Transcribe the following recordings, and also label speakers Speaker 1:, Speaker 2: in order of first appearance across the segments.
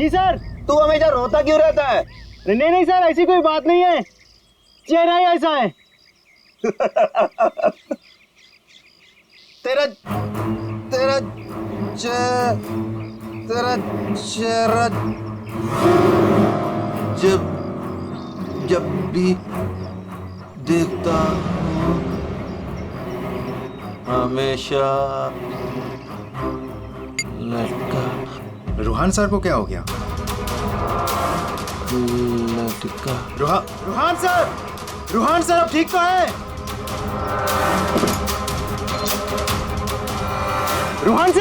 Speaker 1: जी sir.
Speaker 2: तू हमेशा रोता क्यों रहता है?
Speaker 1: नहीं नहीं सर, ऐसी कोई बात नहीं है, चेहरा ही ऐसा है।
Speaker 2: तेरा तेरा तेरा चेहरा जब जब भी देखता हूँ हमेशा लटका।
Speaker 3: रूहान सर को क्या हो गया?
Speaker 2: लटका।
Speaker 3: रूहान सर अब ठीक तो है?
Speaker 1: रूहान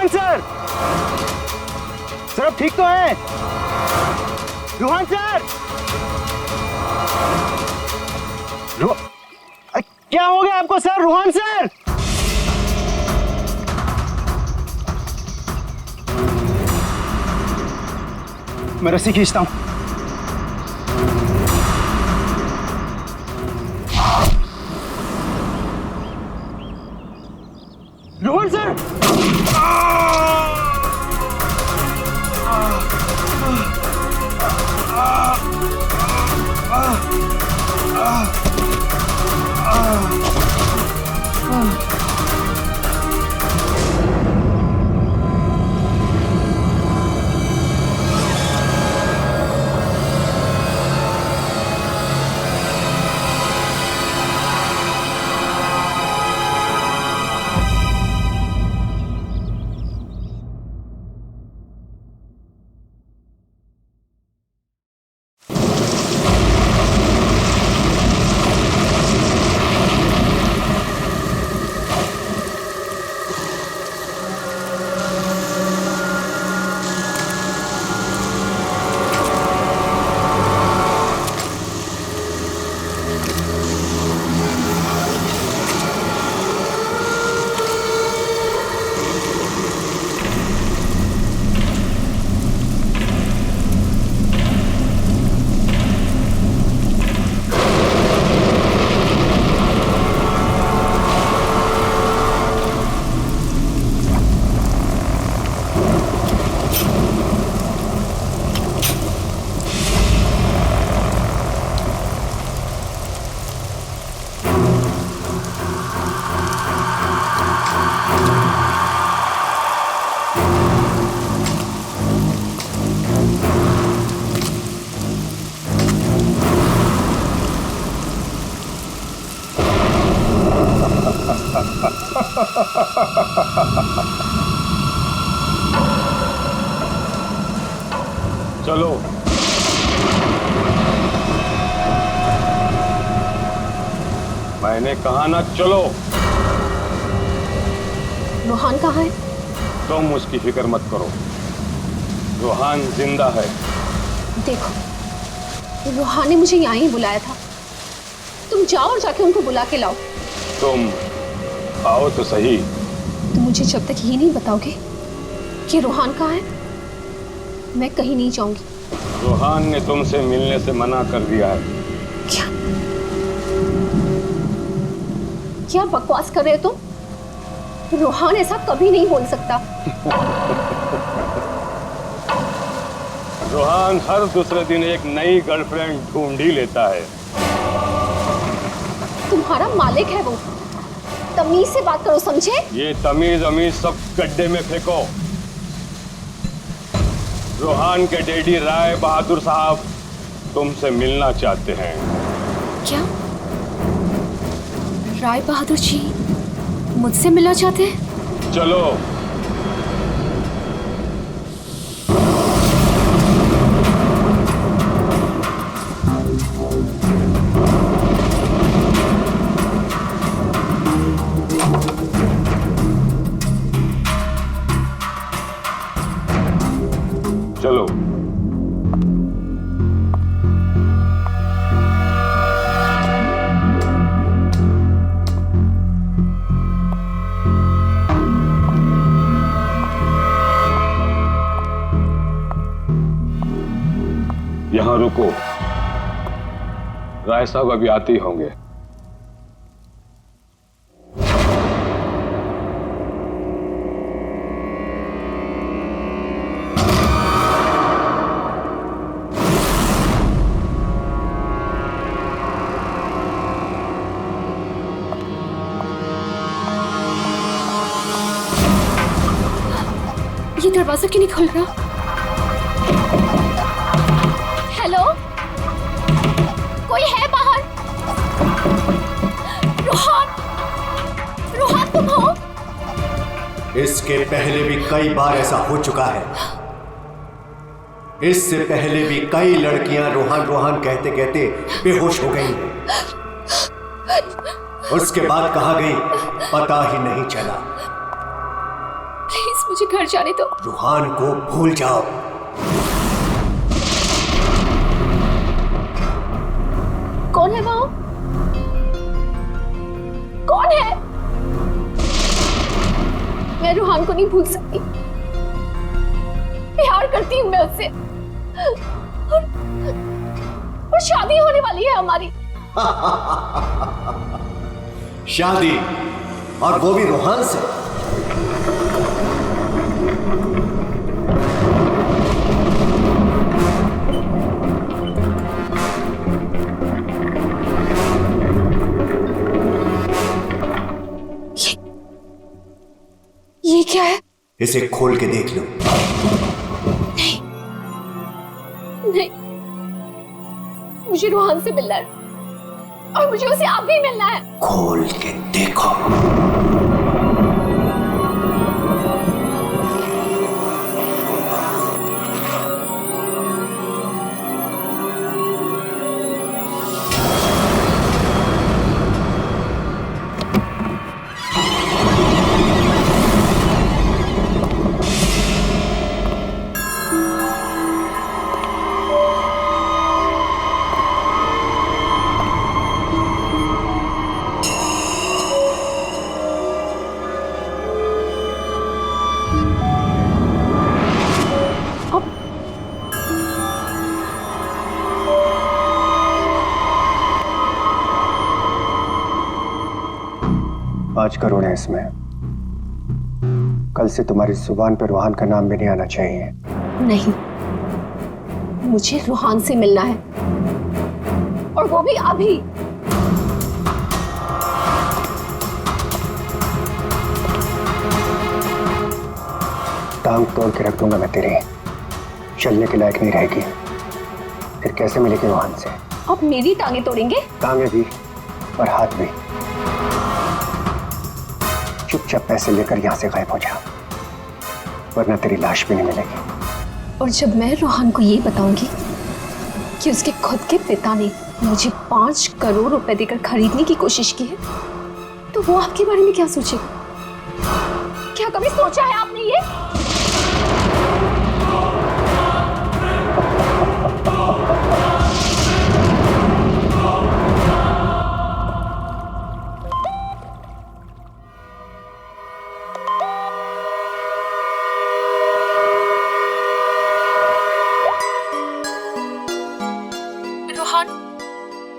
Speaker 1: सर सर अब ठीक तो है? रूहान सर क्या हो गया आपको सर? रूहान सर मैं रस्सी खींचता हूं। रोहन सर
Speaker 4: चलो मैंने कहा ना चलो।
Speaker 5: रूहान कहाँ है?
Speaker 4: तुम उसकी फिक्र मत करो, रूहान जिंदा है।
Speaker 5: देखो रूहान ने मुझे यहाँ ही बुलाया था, तुम जाओ और जाके उनको बुला के लाओ।
Speaker 4: तुम आओ तो सही।
Speaker 5: तुम मुझे जब तक ये नहीं बताओगे कि रूहान कहाँ है, मैं कहीं नहीं जाऊंगी।
Speaker 4: रूहान ने तुमसे मिलने से मना कर दिया है।
Speaker 5: क्या बकवास कर रहे हो तुम? रूहान ऐसा कभी नहीं बोल सकता।
Speaker 4: रूहान हर दूसरे दिन एक नई गर्लफ्रेंड ढूंढ ही लेता है।
Speaker 5: तुम्हारा मालिक है वो, तमीज से बात करो, समझे?
Speaker 4: ये तमीज अमीज सब गड्ढे में फेंको। रूहान के डैडी राय बहादुर साहब तुमसे मिलना चाहते हैं।
Speaker 5: क्या राय बहादुर जी मुझसे मिलना चाहते हैं?
Speaker 4: चलो चलो। यहां रुको, राय साहब अभी आते ही होंगे।
Speaker 5: दरवाजा क्यों नहीं खुल रहा? हेलो, कोई है बाहर? रोहन, रोहन तुम हो?
Speaker 3: इसके पहले भी कई बार ऐसा हो चुका है। इससे पहले भी कई लड़कियां रोहान रोहान कहते कहते बेहोश हो गई। उसके बाद कहाँ गई पता ही नहीं चला।
Speaker 5: प्लीज मुझे घर जाने दो।
Speaker 3: रोहान को भूल जाओ।
Speaker 5: कौन है वो? कौन है? मैं रोहान को नहीं भूल सकती। प्यार करती हूँ मैं उससे, और शादी होने वाली है हमारी।
Speaker 3: शादी, और वो भी रोहान से।
Speaker 5: ये क्या है?
Speaker 3: इसे खोल के देख लो।
Speaker 5: नहीं, मुझे रोहन से मिलना है, और मुझे उसे आप भी मिलना है।
Speaker 3: खोल के देखो। आज करो ना इसमें। कल से तुम्हारी जुबान पर रोहान का नाम भी नहीं आना चाहिए।
Speaker 5: नहीं, मुझे रोहान से मिलना है, और वो भी अभी।
Speaker 3: टांग तोड़ के रख दूंगा मैं तेरी। चलने के लायक नहीं रहेगी। फिर कैसे मिलेगी रोहान से?
Speaker 5: अब मेरी टांगे तोड़ेंगे?
Speaker 3: टांगे भी और हाथ भी। चुपचाप पैसे लेकर यहां से गायब हो जा, वरना तेरी लाश भी नहीं मिलेगी।
Speaker 5: और जब मैं रोहन को ये बताऊंगी कि उसके खुद के पिता ने मुझे 5 करोड़ रुपए देकर खरीदने की कोशिश की है, तो वो आपके बारे में क्या सोचेगा? क्या कभी सोचा है आपने ये?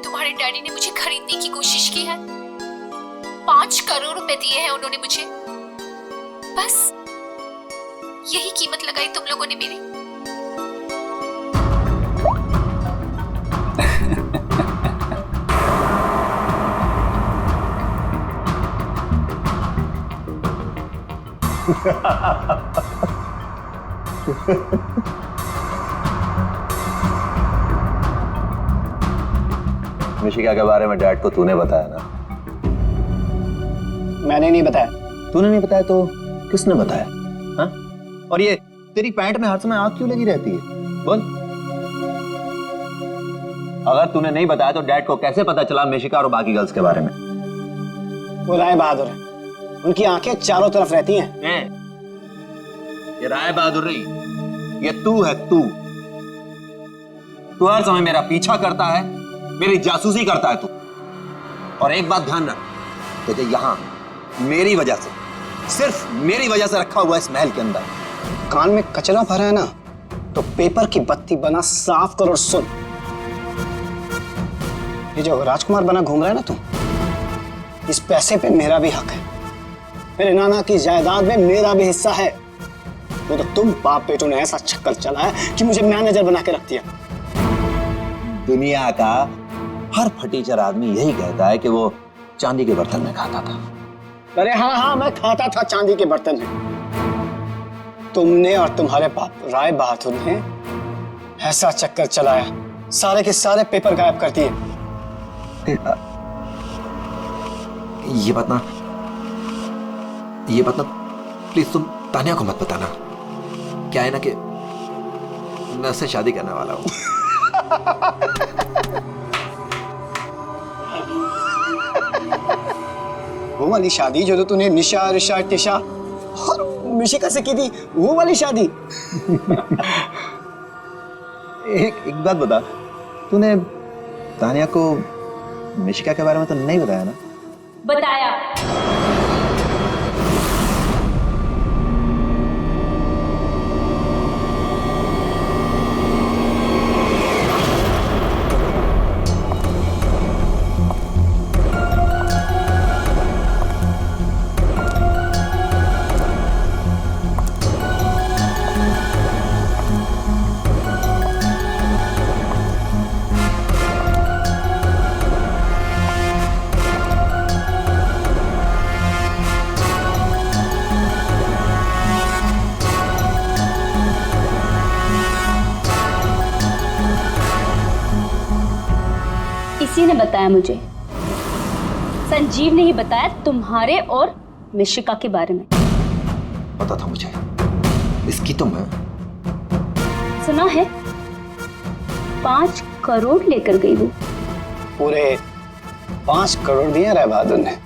Speaker 5: तुम्हारे डैडी ने मुझे खरीदने की कोशिश की है। 5 करोड़ रुपए दिए हैं उन्होंने मुझे। बस यही कीमत लगाई तुम लोगों ने मेरी।
Speaker 2: मिशिका के बारे में डैड को तूने बताया ना?
Speaker 1: मैंने नहीं बताया।
Speaker 2: तूने नहीं बताया तो किसने बताया? हाँ? और ये तेरी पैंट में हर समय आग क्यों लगी रहती है? बोल। अगर तूने नहीं बताया तो डैड को कैसे पता चला मिशिका और बाकी गर्ल्स के बारे में?
Speaker 1: वो राय बहादुर है, उनकी आंखें चारों तरफ रहती हैं।
Speaker 2: ये राय बहादुर नहीं, ये तू है। तू हर समय मेरा पीछा करता है, मेरी जासूसी करता है तू। और एक बात ध्यान रख, तुझे यहां मेरी वजह से, सिर्फ मेरी वजह से रखा हुआ इस महल के अंदर।
Speaker 1: कान में कचरा भरा है ना, तो पेपर की बत्ती बना साफ कर और सुन। ये जो राजकुमार बना घूम रहा है ना तू, इस पैसे पे मेरा भी हक है। मेरे नाना की जायदाद में मेरा भी हिस्सा है। वो तो तुम बाप बेटों ने ऐसा चक्कर चलाया कि मुझे मैनेजर बना के रख दिया।
Speaker 2: दुनिया का हर फटीचर आदमी यही कहता है कि वो चांदी के बर्तन में खाता था।
Speaker 1: अरे हाँ हाँ, मैं खाता था चांदी के बर्तन में। तुमने और तुम्हारे बाप राय बहादुर ने ऐसा चक्कर चलाया, सारे के सारे पेपर गायब कर दिए।
Speaker 2: ये बात ना प्लीज तुम तानिया को मत बताना। क्या है ना कि मैं उससे शादी करने वाला हूं।
Speaker 1: वो वाली शादी जो तो तूने निशा रिशा टिशा और मिशिका से की थी, वो वाली शादी।
Speaker 2: एक बात बता, तूने तानिया को मिशिका के बारे में तो नहीं बताया ना?
Speaker 6: बताया। इसी ने बताया मुझे। संजीव ने ही बताया तुम्हारे और मिशिका के बारे में।
Speaker 2: पता था मुझे, इसकी तो मैं
Speaker 6: सुना है 5 करोड़ लेकर गई वो।
Speaker 1: पूरे 5 करोड़ दिए राय बहादुर ने।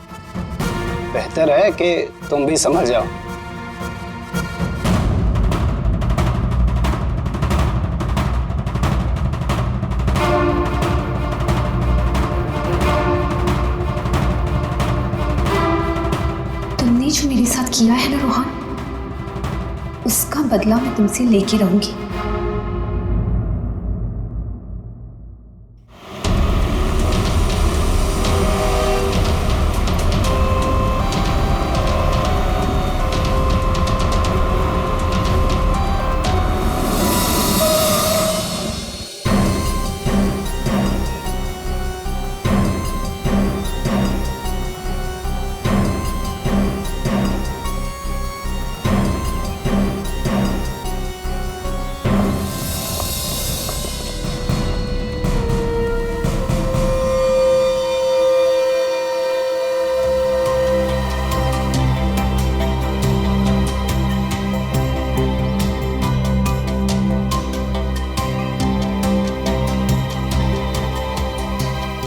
Speaker 1: बेहतर है कि तुम भी समझ जाओ।
Speaker 5: तुमने जो मेरे साथ किया है ना रोहन, उसका बदला मैं तुमसे लेके रहूंगी।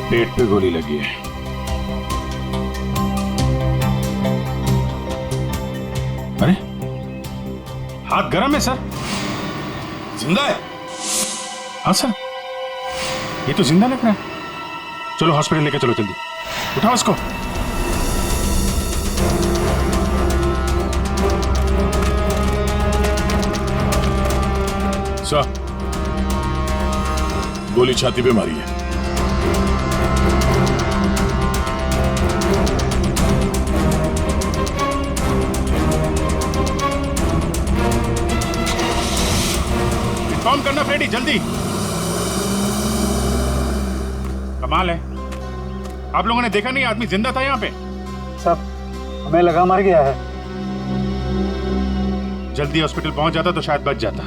Speaker 4: पेट पे गोली लगी है। अरे हाथ गर्म है सर। जिंदा है? हाँ सर, ये तो जिंदा लग रहा है। चलो हॉस्पिटल लेके चलो जल्दी, उठाओ इसको। सर, गोली छाती पे मारी है। इन्फॉर्म करना फ्रेडी, जल्दी। कमाल है, आप लोगों ने देखा नहीं आदमी जिंदा था यहाँ पे?
Speaker 3: सब हमें लगा मर गया है।
Speaker 4: जल्दी हॉस्पिटल पहुंच जाता तो शायद बच जाता।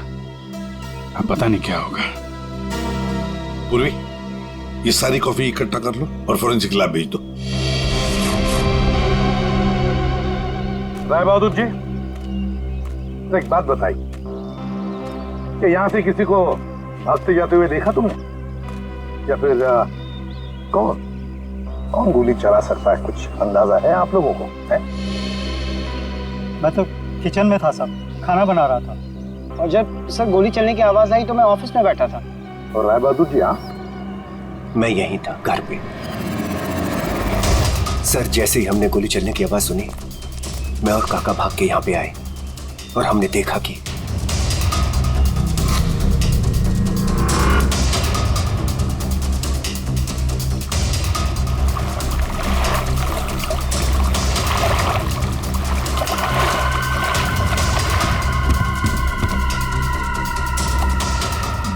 Speaker 4: अब पता नहीं क्या होगा।
Speaker 7: पूर्वी, ये सारी कॉफी इकट्ठा कर लो और फोरेंसिक लैब भेज दो।
Speaker 8: राय बहादुर जी, एक बात बताइए कि यहां से किसी को भागते जाते हुए देखा तुमने, या फिर कौन गोली चला सकता है? कुछ अंदाजा है आप लोगों को? है?
Speaker 3: मैं तो किचन में था साहब, खाना बना रहा था।
Speaker 1: और जब सर गोली चलने की आवाज आई तो मैं ऑफिस में बैठा था।
Speaker 8: और राय बहादुर जी? हाँ,
Speaker 3: मैं यहीं था, घर पे। सर, जैसे ही हमने गोली चलने की आवाज सुनी, मैं और काका भाग के यहाँ पे आए और हमने देखा कि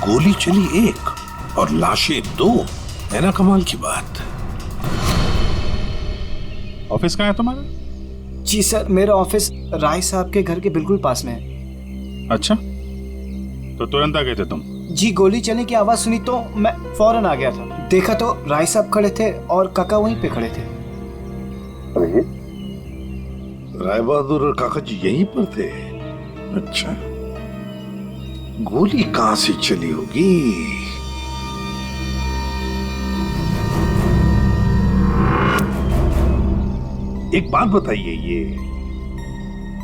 Speaker 7: गोली चली 1 और लाशें 2, है ना कमाल की बात।
Speaker 4: ऑफिस कहाँ है तुम्हारा?
Speaker 1: जी सर, मेरा ऑफिस राय साहब के घर के बिल्कुल पास में है।
Speaker 4: अच्छा, तो तुरंत आ गए थे तुम?
Speaker 1: जी, गोली चलने की आवाज सुनी तो मैं फौरन आ गया था। देखा तो राय साहब खड़े थे और काका वहीं पे खड़े थे।
Speaker 7: राय बहादुर और काका जी यहीं पर थे? अच्छा, गोली कहां से चली होगी? एक बात बताइए, ये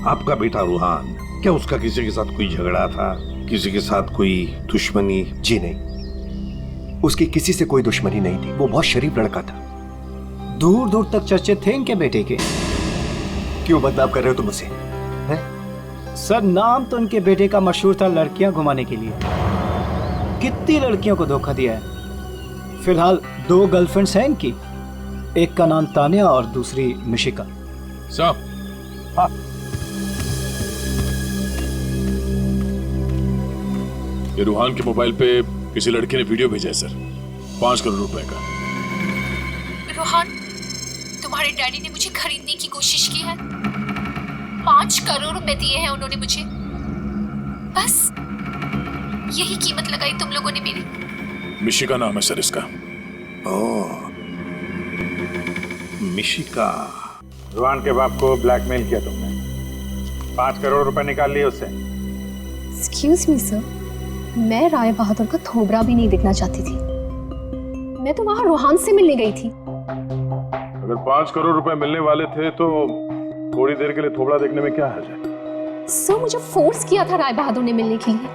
Speaker 7: आपका बेटा रूहान, क्या उसका किसी के साथ कोई झगड़ा था, किसी के साथ कोई दुश्मनी?
Speaker 3: जी नहीं, उसकी किसी से कोई दुश्मनी नहीं थी। वो बहुत शरीफ लड़का था।
Speaker 1: दूर दूर तक चर्चे थे इनके बेटे के।
Speaker 3: क्यों बदनाम कर रहे हो तुम उसे?
Speaker 1: सर, नाम तो इनके बेटे का मशहूर था लड़कियां घुमाने के लिए। कितनी लड़कियों को धोखा दिया है। फिलहाल 2 गर्लफ्रेंड्स हैं इनकी, एक का नाम तानिया और दूसरी मिशिका।
Speaker 4: साहब,
Speaker 8: हाँ,
Speaker 4: ये रूहान के मोबाइल पे किसी लड़के ने वीडियो भेजा है सर, 5 करोड़ रुपए का।
Speaker 5: रोहन, तुम्हारे डैडी ने मुझे खरीदने की कोशिश की है। 5 करोड़ रुपए दिए हैं उन्होंने मुझे। बस यही कीमत लगाई तुम लोगों ने मेरी।
Speaker 4: मिशिका नाम है सर इसका।
Speaker 7: ओह, मिशिका।
Speaker 8: रुहान के बाप को ब्लैकमेल किया तुमने, 5 करोड़ रुपए निकाल लिए उससे।
Speaker 5: एक्सक्यूज मी सर, मैं राय बहादुर का थोबरा भी नहीं देखना चाहती थी। मैं तो वहां रोहान से मिलने गई थी।
Speaker 8: अगर 5 करोड़ रुपए मिलने वाले थे तो थोड़ी देर के लिए थोबड़ा देखने में क्या हर्ज है?
Speaker 5: सर, मुझे फोर्स किया था राय बहादुर ने मिलने के लिए।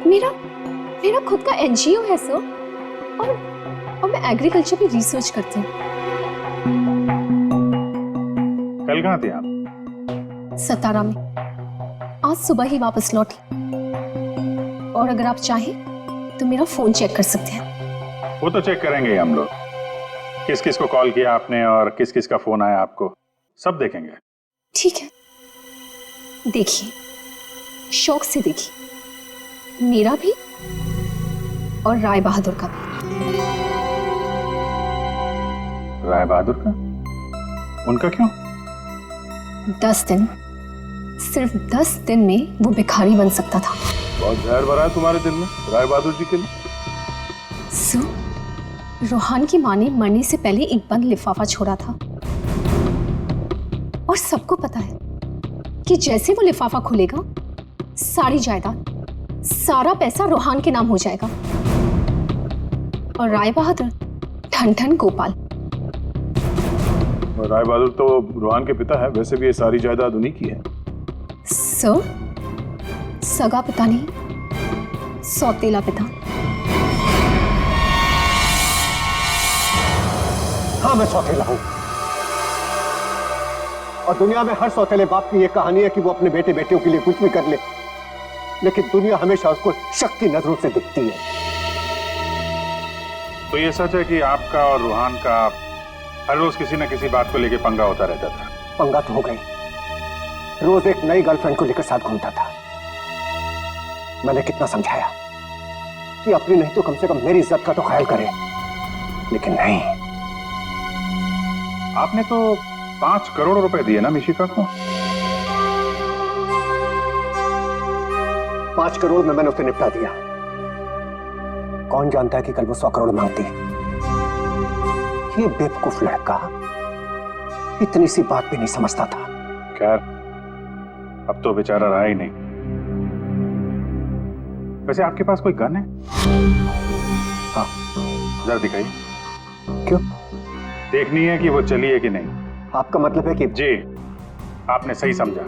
Speaker 5: मेरा खुद का एनजीओ है सर, और मैं एग्रीकल्चर पे रिसर्च करती हूँ।
Speaker 8: कल कहाँ थे आप?
Speaker 5: सतारा में। आज सुबह ही वापस लौटी। और अगर आप चाहें तो मेरा फोन चेक कर सकते हैं।
Speaker 8: वो तो चेक करेंगे हम लोग, किस किस को कॉल किया आपने और किस किस का फोन आया आपको, सब देखेंगे।
Speaker 5: ठीक है, देखिए, शौक से देखिए, मेरा भी और राय बहादुर का भी।
Speaker 8: राय बहादुर का? उनका क्यों?
Speaker 5: 10 दिन, सिर्फ 10 दिन में वो भिखारी बन सकता था।
Speaker 8: बहुत जहर भरा है तुम्हारे दिल में राय बहादुर जी के लिए।
Speaker 5: सो, रोहान की माँ ने मरने से पहले एक बंद लिफाफा छोड़ा था, और सबको पता है कि जैसे वो लिफाफा खुलेगा, सारी जायदाद, सारा पैसा रोहान के नाम हो जाएगा। और राय बहादुर ठन ठन गोपाल।
Speaker 8: राय बहादुर तो रोहान के पिता है, वैसे भी ये सारी जायदाद उन्हीं की है।
Speaker 5: सर, सगा पिता नहीं, सौतेला पिता।
Speaker 3: हाँ, मैं सौतेला हूं, और दुनिया में हर सौतेले बाप की यह कहानी है कि वो अपने बेटे बेटियों के लिए कुछ भी कर ले, लेकिन दुनिया हमेशा उसको शक की नजरों से दिखती है।
Speaker 8: तो ये सच है कि आपका और रूहान का हर रोज किसी न किसी बात को लेकर पंगा होता रहता था?
Speaker 3: पंगा तो हो गई, रोज एक नई गर्लफ्रेंड को लेकर साथ घूमता था। मैंने कितना समझाया कि अपनी नहीं तो कम से कम मेरी इज्जत का तो ख्याल करे, लेकिन नहीं।
Speaker 8: आपने तो 5 करोड़ रुपए दिए ना मिशिका को?
Speaker 3: 5 करोड़ में मैंने उसे निपटा दिया। कौन जानता है कि कल वो 100 करोड़ मांगती। ये बेवकूफ लड़का इतनी सी बात भी नहीं समझता था।
Speaker 8: खैर, अब तो बेचारा रहा ही नहीं। वैसे आपके पास कोई गन है?
Speaker 3: हाँ।
Speaker 8: जरा दिखाइए।
Speaker 3: क्यों?
Speaker 8: देखनी है कि वो चली है कि नहीं।
Speaker 3: आपका मतलब है कि?
Speaker 8: जी, आपने सही समझा।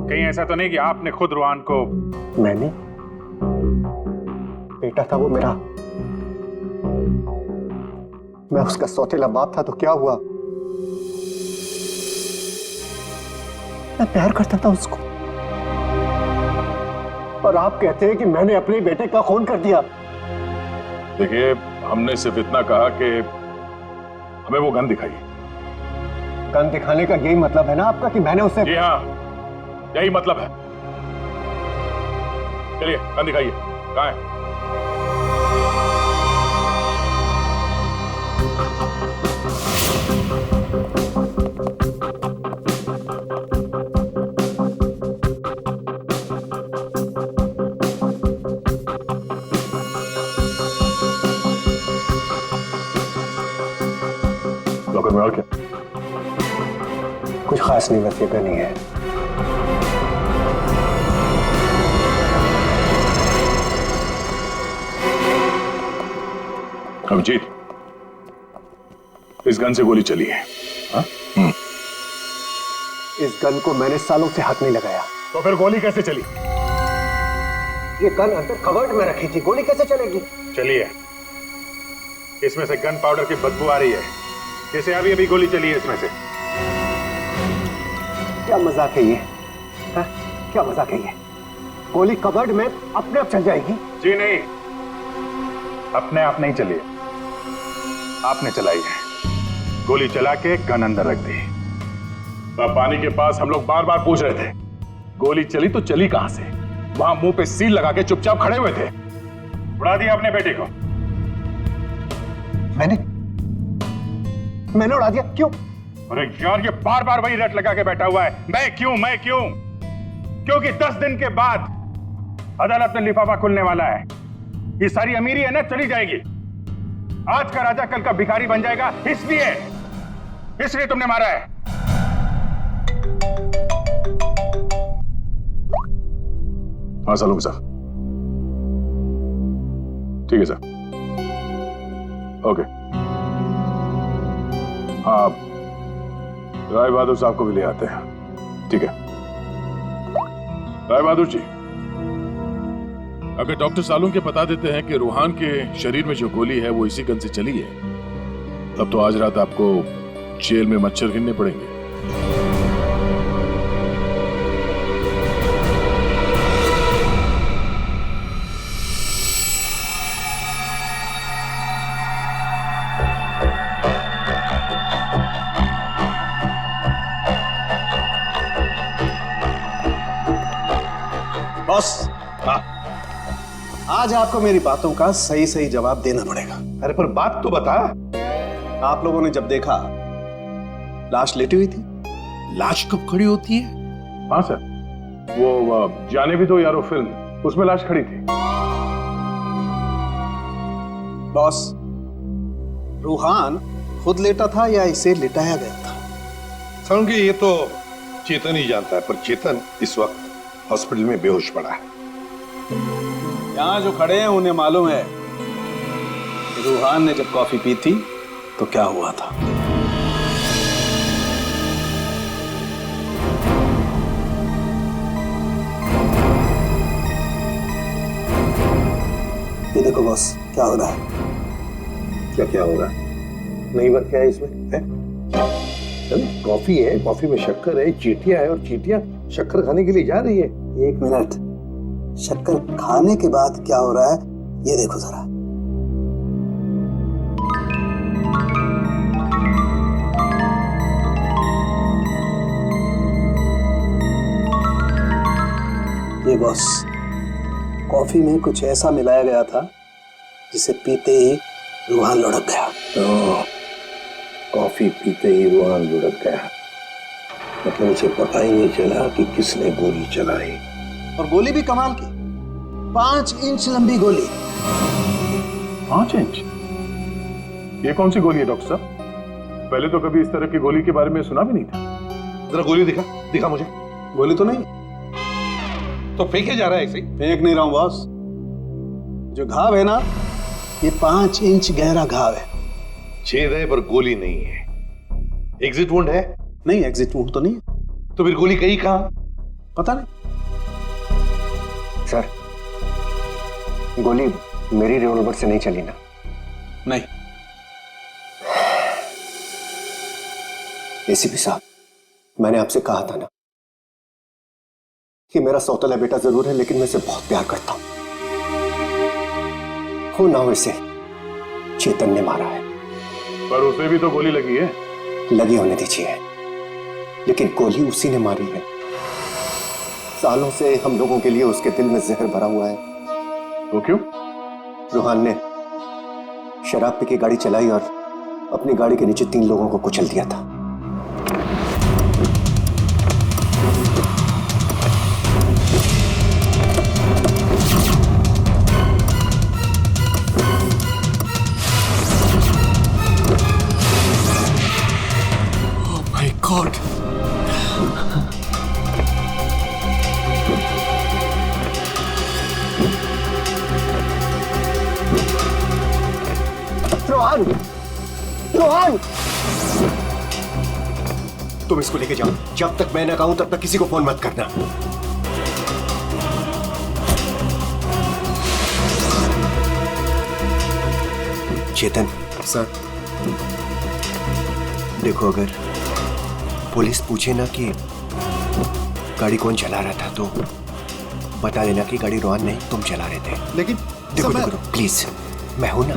Speaker 8: कहीं ऐसा तो नहीं कि आपने खुद रूहान को?
Speaker 3: मैंने? बेटा था वो मेरा, मैं उसका सौतेला बाप था, तो क्या हुआ? मैं प्यार करता था उसको, और आप कहते हैं कि मैंने अपने बेटे का खून कर दिया।
Speaker 8: देखिए, हमने सिर्फ इतना कहा कि हमें वो गन दिखाइए।
Speaker 3: गन दिखाने का यही मतलब है ना आपका कि मैंने उसे?
Speaker 8: जी हाँ, यही मतलब है। चलिए, गन दिखाइए। कहाँ है? लॉकर में और क्या?
Speaker 3: कुछ खास नहीं, बस ये गन ही है।
Speaker 8: अभिजीत, इस गन से गोली चली है। हाँ?
Speaker 3: इस गन को मैंने सालों से हाथ नहीं लगाया।
Speaker 8: तो फिर गोली कैसे चली?
Speaker 3: ये गन अंदर कवर्ड में रखी थी, गोली कैसे चलेगी?
Speaker 8: चलिए, इसमें से गन पाउडर की बदबू आ रही है, जैसे अभी अभी गोली चली है इसमें से।
Speaker 3: क्या मजाक है ये? हाँ? क्या मजाक है ये? गोली कवर्ड में अपने आप चल जाएगी?
Speaker 8: जी नहीं, अपने आप नहीं चली है, आपने चलाई है। गोली चला के गन अंदर रख दी। पानी के पास हम लोग बार बार पूछ रहे थे, गोली चली तो चली कहां से? वहां मुंह पे सील लगा के चुपचाप खड़े हुए थे। उड़ा दिया अपने बेटे को।
Speaker 3: मैंने उड़ा दिया? क्यों?
Speaker 8: अरे यार, ये बार बार वही रट लगा के बैठा हुआ है, मैं क्यों मैं क्यों? क्योंकि 10 दिन के बाद अदालत में लिफाफा खुलने वाला है। ये सारी अमीरी है ना, चली जाएगी। आज का राजा कल का भिखारी बन जाएगा, इसलिए तुमने मारा है। हाँ सालू साहब, ठीक है सर, ओके। हाँ, राय बहादुर साहब को भी ले आते हैं, ठीक है। राय बहादुर जी,
Speaker 7: अगर डॉक्टर सालून के बता देते हैं कि रूहान के शरीर में जो गोली है वो इसी गन से चली है, तब तो आज रात आपको जेल में मच्छर गिनने पड़ेंगे।
Speaker 1: बॉस, आज आपको मेरी बातों का सही सही जवाब देना पड़ेगा।
Speaker 8: अरे पर बात तो बता।
Speaker 1: आप लोगों ने जब देखा लाश लेटी हुई थी।
Speaker 7: लाश कब खड़ी होती है?
Speaker 8: हाँ सर, वो जाने भी दो यारो फिल्म, उसमें लाश खड़ी थी।
Speaker 1: बॉस, रूहान खुद लेटा था या इसे लिटाया गया था?
Speaker 7: समझिए, ये तो चेतन ही जानता है, पर चेतन इस वक्त हॉस्पिटल में बेहोश पड़ा है।
Speaker 1: यहाँ जो खड़े हैं उन्हें मालूम है कि रूहान ने जब कॉफी पी थी तो क्या हुआ था। ये देखो बॉस, क्या हो रहा है?
Speaker 7: क्या हो रहा है? नई बात क्या है इसमें? है? कॉफी है, कॉफी में शक्कर है, चींटियां है, और चींटियां शक्कर खाने के लिए जा रही है।
Speaker 1: एक मिनट, शक्कर खाने के बाद क्या हो रहा है ये देखो जरा। ये बॉस, कॉफी में कुछ ऐसा मिलाया गया था जिसे पीते ही रूहान लुढ़क गया।
Speaker 7: कॉफी पीते ही रूहान लुढ़क गया, मतलब उसे पता ही नहीं चला कि किसने गोली चलाई।
Speaker 1: और गोली भी कमाल की, 5 इंच लंबी गोली।
Speaker 8: 5 इंच? ये कौन सी गोली है डॉक्टर साहब? पहले तो कभी इस तरह की गोली के बारे में सुना भी नहीं था।
Speaker 7: जरा गोली दिखा मुझे।
Speaker 1: गोली तो नहीं।
Speaker 7: तो फेंके जा रहा है ऐसे ही?
Speaker 1: फेंक नहीं रहा हूं बॉस, जो घाव है ना, ये 5 इंच गहरा घाव है।
Speaker 7: छेद है पर गोली नहीं है। एग्जिट वुंड है?
Speaker 1: नहीं, एग्जिट वुंड तो नहीं है।
Speaker 7: तो फिर गोली गई कहां?
Speaker 1: पता नहीं।
Speaker 3: सर, गोली मेरी रिवॉल्वर से नहीं चली ना?
Speaker 1: नहीं।
Speaker 3: एसीपी साहब, मैंने आपसे कहा था ना कि मेरा सौतेला बेटा जरूर है, लेकिन मैं इसे बहुत प्यार करता हूं। हो ना हो, इसे चेतन ने मारा है।
Speaker 8: पर उसे भी तो गोली लगी है।
Speaker 3: लगी होने दीजिए, लेकिन गोली उसी ने मारी है। सालों से हम लोगों के लिए उसके दिल में जहर भरा हुआ है।
Speaker 8: वो क्यों?
Speaker 3: रूहान ने शराब पी के गाड़ी चलाई और अपनी गाड़ी के नीचे 3 लोगों को कुचल दिया था।
Speaker 7: गॉड।
Speaker 3: रोहन, रोहन, तुम इसको लेके जाओ। जब तक मैं ना कहूं तब तक किसी को फोन मत करना। चेतन सर, देखो अगर पुलिस पूछे ना कि गाड़ी कौन चला रहा था तो बता देना कि गाड़ी रोहन नहीं तुम चला रहे थे।
Speaker 7: लेकिन
Speaker 3: देखो देखो प्लीज, मैं हूं ना,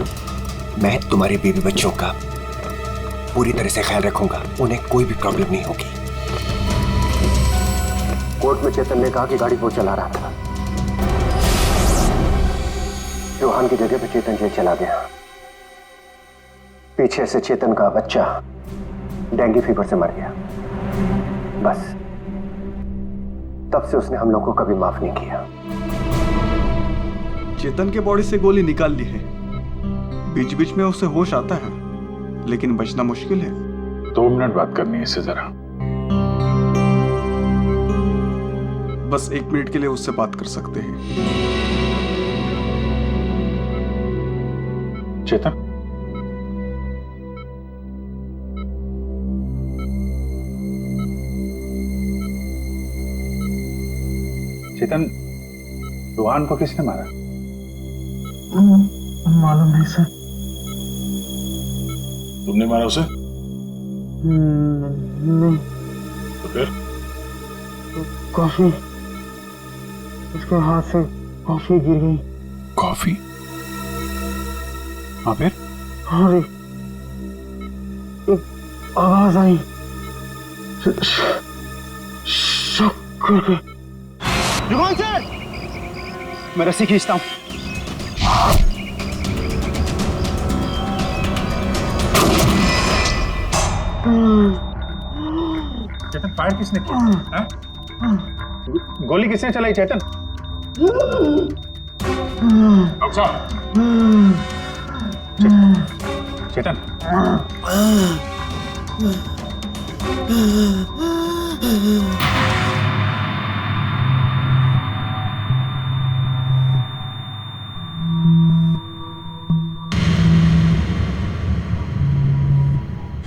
Speaker 3: मैं तुम्हारे बीवी बच्चों का पूरी तरह से ख्याल रखूंगा, उन्हें कोई भी प्रॉब्लम नहीं होगी। कोर्ट में चेतन ने कहा कि गाड़ी वो चला रहा था। रोहन की जगह पे चेतन जेल चला गया। पीछे से चेतन का बच्चा डेंगू फीवर से मर गया। बस तब से उसने हम लोगों को कभी माफ नहीं किया।
Speaker 9: चेतन के बॉडी से गोली निकाल ली है, बीच बीच में उसे होश आता है, लेकिन बचना मुश्किल है।
Speaker 8: 2 मिनट बात करनी है इससे जरा।
Speaker 9: बस 1 मिनट के लिए उससे बात कर सकते हैं।
Speaker 8: चेतन, चेतन, रोहन को किसने मारा?
Speaker 10: मालूम नहीं सर।
Speaker 8: तुमने मारा उसे?
Speaker 10: नहीं।
Speaker 8: तो फिर?
Speaker 10: कॉफी, उसके हाथ से कॉफी गिर गई।
Speaker 8: कॉफी? हाँ फिर?
Speaker 10: हाँ रे, एक आवाज आई, शक करके।
Speaker 1: रोहन सर, मैं रस्सी खींचता हूं।
Speaker 8: चेतन, फायर किसने किया? गोली किसने चलाई चेतन? डॉक्टर साहब, चेतन,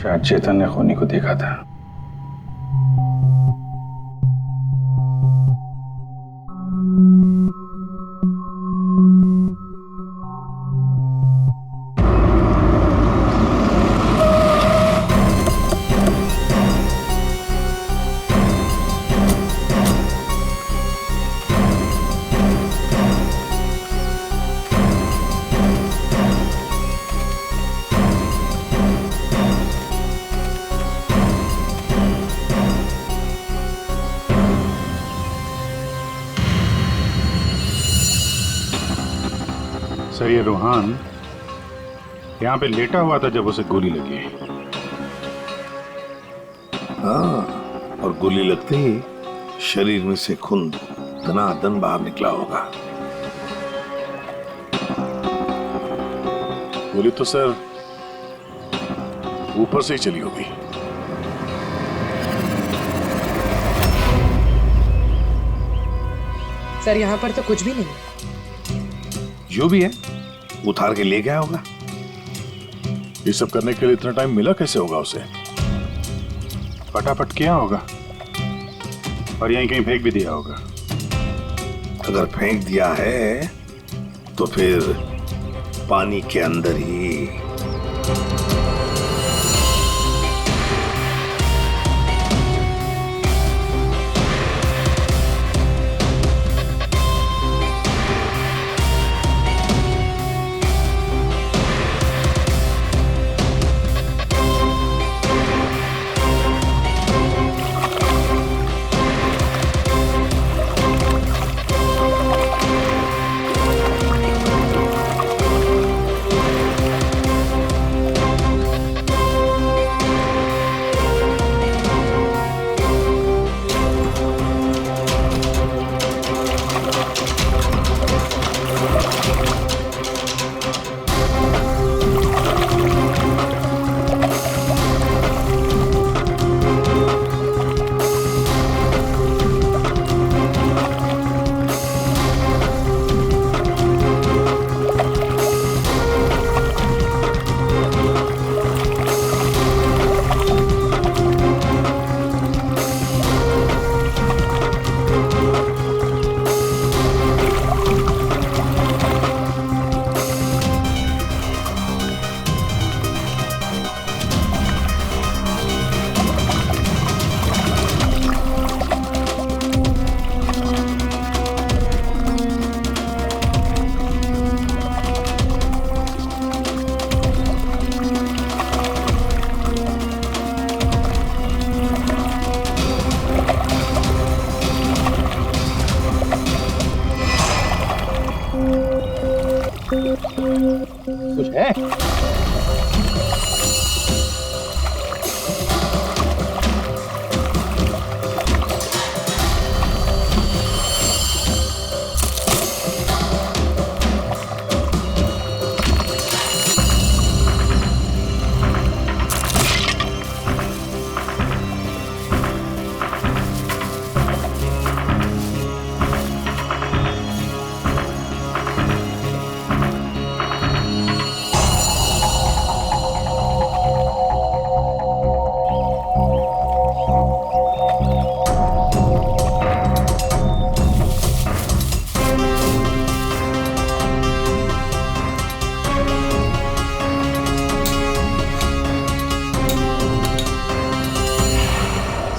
Speaker 8: शायद चेतन ने खूनी को देखा था। सर, ये रोहन यहाँ पे लेटा हुआ था जब उसे गोली लगी।
Speaker 7: हाँ, और गोली लगते ही शरीर में से खून दनादन बाहर निकला होगा।
Speaker 8: गोली तो सर ऊपर से ही चली होगी।
Speaker 11: सर, यहाँ पर तो कुछ भी नहीं।
Speaker 7: जो भी है उतार के ले गया होगा।
Speaker 8: ये सब करने के लिए इतना टाइम मिला कैसे होगा उसे? फटाफट किया होगा और यहीं कहीं फेंक भी दिया होगा।
Speaker 7: अगर फेंक दिया है तो फिर पानी के अंदर ही। कुछ है?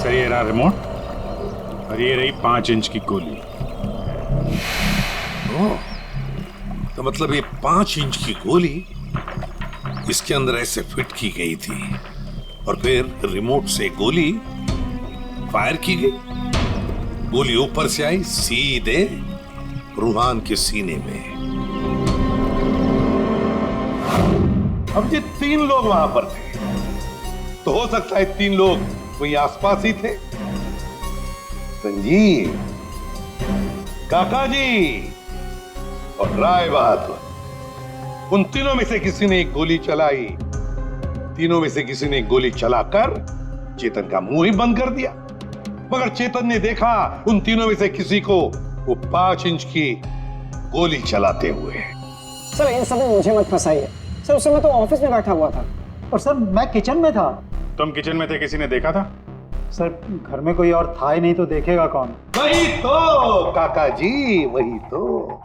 Speaker 4: सर ये रहा रिमोट और ये रही 5 इंच की गोली।
Speaker 7: तो मतलब ये 5 इंच की गोली इसके अंदर ऐसे फिट की गई थी और फिर रिमोट से गोली फायर की गई। गोली ऊपर से आई सीधे रूहान के सीने में। अब ये 3 लोग वहां पर थे, तो हो सकता है 3 लोग वहीं आसपास ही थे। संजीव, काका जी और राय बहादुर, उन तीनों में से किसी ने एक गोली चलाई। तीनों में से किसी ने एक गोली चलाकर चेतन का मुंह ही बंद कर दिया, मगर चेतन ने देखा उन तीनों में से किसी को वो 5 इंच की गोली चलाते हुए।
Speaker 1: सर इन सब में मुझे मत फंसाइए सर, उस समय तो ऑफिस में बैठा हुआ था।
Speaker 10: और सर मैं किचन में था।
Speaker 4: तुम किचन में थे, किसी ने देखा था?
Speaker 10: सर घर में कोई और था ही नहीं तो देखेगा कौन।
Speaker 7: वही तो काका जी, वही तो।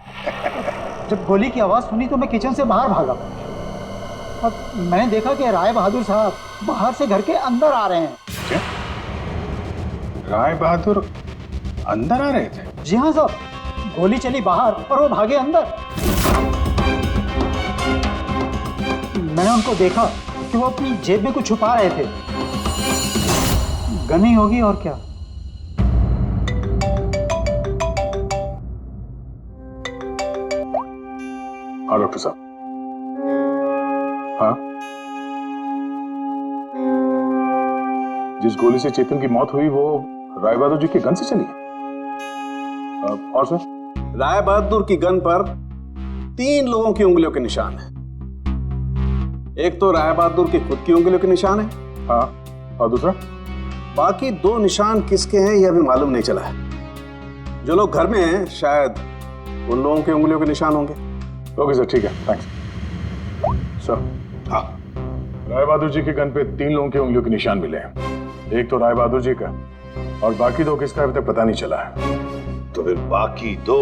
Speaker 10: जब गोली की आवाज सुनी तो मैं किचन से बाहर भागा और मैंने देखा कि राय बहादुर साहब बाहर से घर के अंदर आ रहे हैं।
Speaker 4: क्या? राय बहादुर अंदर आ रहे थे?
Speaker 10: जी हाँ साहब, गोली चली बाहर और वो भागे अंदर। मैंने उनको देखा कि वो अपनी जेब में कुछ छुपा रहे थे। गनी होगी और क्या।
Speaker 4: हाँ डॉक्टर साहब। हाँ, जिस गोली से चेतन की मौत हुई वो राय बहादुर जी के गन से चली है। और सर?
Speaker 12: राय बहादुर की गन पर 3 लोगों की उंगलियों के निशान है। एक तो राय बहादुर की खुद की उंगलियों के निशान है।
Speaker 4: हाँ, और दूसरा?
Speaker 12: बाकी 2 निशान किसके हैं यह भी मालूम नहीं चला है। जो लोग घर में हैं शायद उन लोगों की उंगलियों के निशान होंगे।
Speaker 4: ओके सर, ठीक है, थैंक्स। सर,
Speaker 7: हाँ,
Speaker 4: राय बहादुर जी के गन पे 3 लोगों की उंगलियों के निशान मिले हैं। एक तो राय बहादुर जी का और बाकी 2 किसका अभी तक पता नहीं चला है।
Speaker 7: तो फिर बाकी 2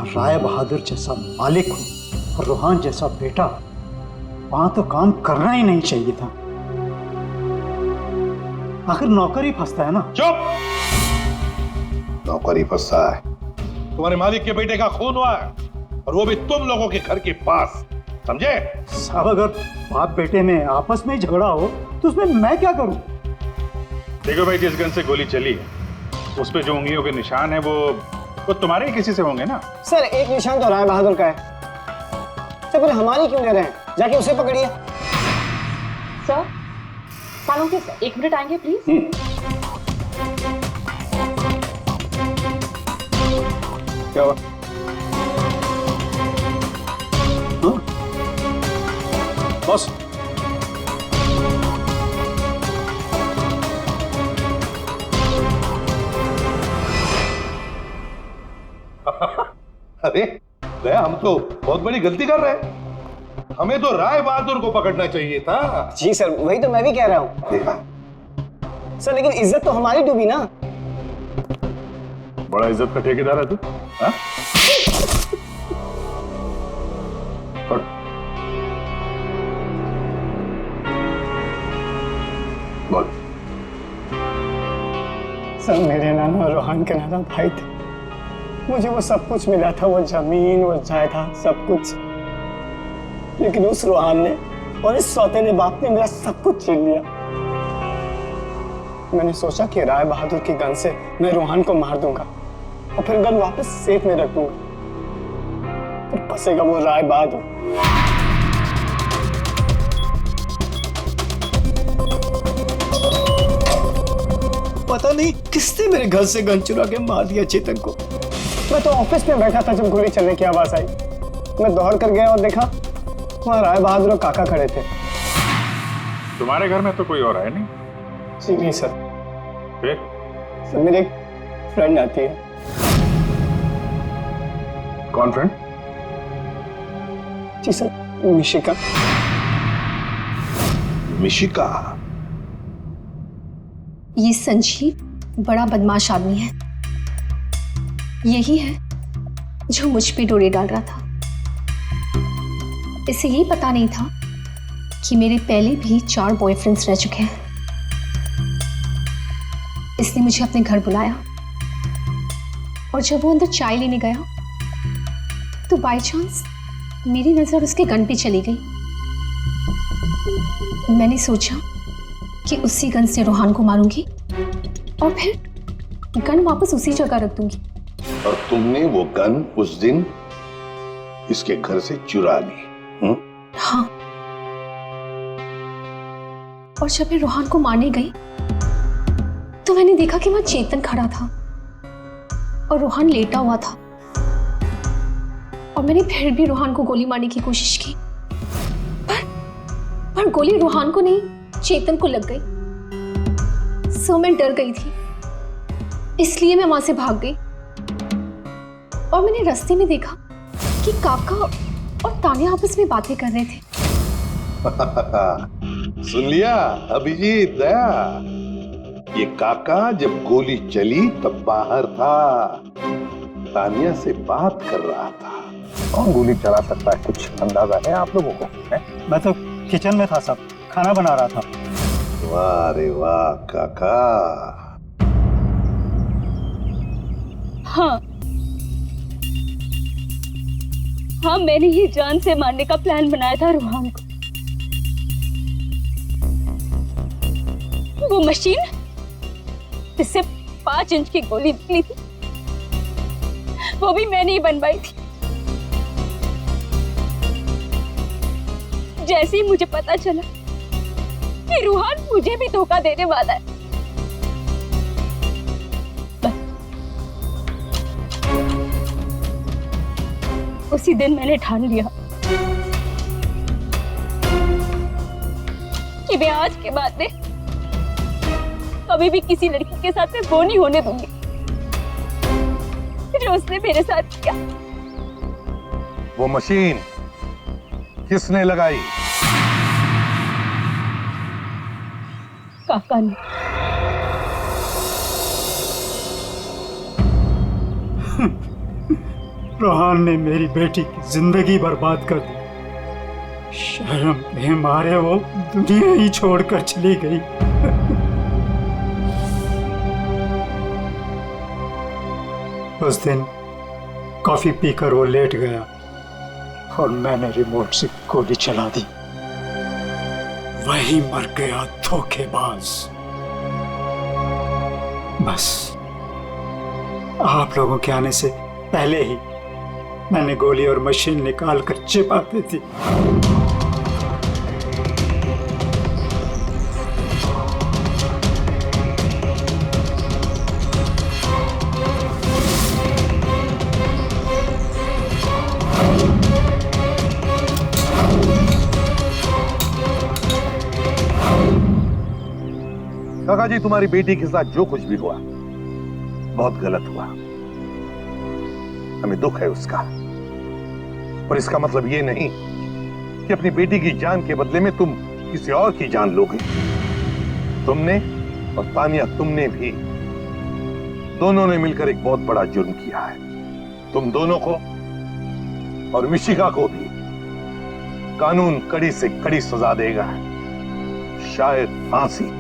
Speaker 10: राय बहादुर जैसा मालिक हो और रूहान जैसा बेटा, वहां तो काम करना ही नहीं चाहिए था। आखिर नौकर ही फंसता है ना।
Speaker 7: चुप! नौकर ही फंसता है। तुम्हारे मालिक के बेटे का खून हुआ है और वो भी तुम लोगों के घर के पास, समझे?
Speaker 10: साहब अगर बाप बेटे में आपस में झगड़ा हो तो उसमें मैं क्या करूं?
Speaker 4: देखो भाई, जिस गन से गोली चली है उस पे जो उंगलियों के निशान है वो तुम्हारे ही किसी से होंगे ना।
Speaker 1: सर एक निशान तो राय बहादुर का है। सर फिर हमारी क्यों ले रहे हैं? जाके उसे पकड़िए।
Speaker 6: सर, सालों सर 1 मिनट आएंगे प्लीज।
Speaker 12: क्या हुआ? बॉस,
Speaker 7: अरे दया, हम तो बहुत बड़ी गलती कर रहे हैं। हमें तो राय बहादुर को पकड़ना चाहिए था।
Speaker 1: जी सर, वही तो मैं भी कह रहा हूँ।
Speaker 7: देखा
Speaker 1: सर लेकिन इज्जत तो हमारी डूबी ना।
Speaker 4: बड़ा इज्जत का ठेकेदार है तू। हाँ? बोल।
Speaker 1: सर मेरे नाना रोहन के नाना भाई थे। मुझे वो सब कुछ मिला था, वो जमीन, वो जायदाद, सब कुछ। लेकिन उस रोहन ने और इस सौतेले बाप ने मेरा सब कुछ छीन लिया। मैंने सोचा कि राय बहादुर की गन से मैं रोहन को मार दूंगा और फिर गन वापस सेफ में रख दूंगा, फिर फंसेगा वो राय बहादुर। पता नहीं किसने मेरे घर से गन चुरा के मार दिया चेतन को। मैं तो ऑफिस में बैठा था जब गोली चलने की आवाज आई। मैं दौड़ कर गया और देखा वहां राय बहादुर और काका खड़े थे।
Speaker 8: तुम्हारे घर में तो कोई और है नहीं?
Speaker 1: जी नहीं सर।
Speaker 8: फिर?
Speaker 1: सर मेरी एक फ्रेंड आती है।
Speaker 8: कौन फ्रेंड?
Speaker 1: जी सर, मिशिका।
Speaker 7: मिशिका?
Speaker 5: ये संजीव बड़ा बदमाश आदमी है। यही है जो मुझ पे डोरे डाल रहा था। इसे ये पता नहीं था कि मेरे पहले भी 4 बॉयफ्रेंड्स रह चुके हैं। इसने मुझे अपने घर बुलाया और जब वो अंदर चाय लेने गया तो बाय चांस मेरी नजर उसके गन पे चली गई। मैंने सोचा कि उसी गन से रोहन को मारूंगी और फिर गन वापस उसी जगह रख दूंगी।
Speaker 7: और तुमने वो गन उस दिन इसके घर से चुरा ली?
Speaker 5: हाँ। और जब मैं रोहन को मारने गई तो मैंने देखा कि वहां चेतन खड़ा था और रोहन लेटा हुआ था। और मैंने फिर भी रोहन को गोली मारने की कोशिश की, पर गोली रोहन को नहीं, चेतन को लग गई। सो मैं डर गई थी, इसलिए मैं वहां से भाग गई। और मैंने रास्ते में देखा कि काका और तान्या आपस में बातें कर रहे थे।
Speaker 7: सुन लिया अभिजीत, दया? ये काका जब गोली चली तब बाहर था, तान्या से बात कर रहा था।
Speaker 3: कौन गोली चला सकता है, कुछ अंदाजा है आप लोगों को?
Speaker 10: मैं तो किचन में था साहब, खाना बना रहा था।
Speaker 7: वाह रे वाह काका।
Speaker 6: हाँ, मैंने ही जान से मारने का प्लान बनाया था रोहन को। वो मशीन जिससे 5 इंच की गोली निकली थी, वो भी मैंने ही बनवाई थी। जैसे ही मुझे पता चला कि रोहन मुझे भी धोखा देने वाला है, उसी दिन मैंने ठान लिया कि मैं आज के बाद में कभी भी किसी लड़की के साथ में वो नहीं होने दूंगी जो उसने मेरे साथ किया।
Speaker 7: वो मशीन किसने लगाई?
Speaker 6: काका ने।
Speaker 10: रोहन ने मेरी बेटी की जिंदगी बर्बाद कर दी। शर्म के मारे वो दुनिया ही छोड़कर चली गई। उस दिन कॉफी पीकर वो लेट गया और मैंने रिमोट से गोली चला दी। वही मर गया धोखेबाज। बस आप लोगों के आने से पहले ही मैंने गोली और मशीन निकाल कर छिपा दी थी।
Speaker 7: काका जी, तुम्हारी बेटी के साथ जो कुछ भी हुआ बहुत गलत हुआ। हमें दुख है उसका, पर इसका मतलब ये नहीं कि अपनी बेटी की जान के बदले में तुम किसी और की जान लोगे। तुमने और तानिया, तुमने भी, दोनों ने मिलकर एक बहुत बड़ा जुर्म किया है। तुम दोनों को और मिशिका को भी कानून कड़ी से कड़ी सजा देगा, शायद फांसी।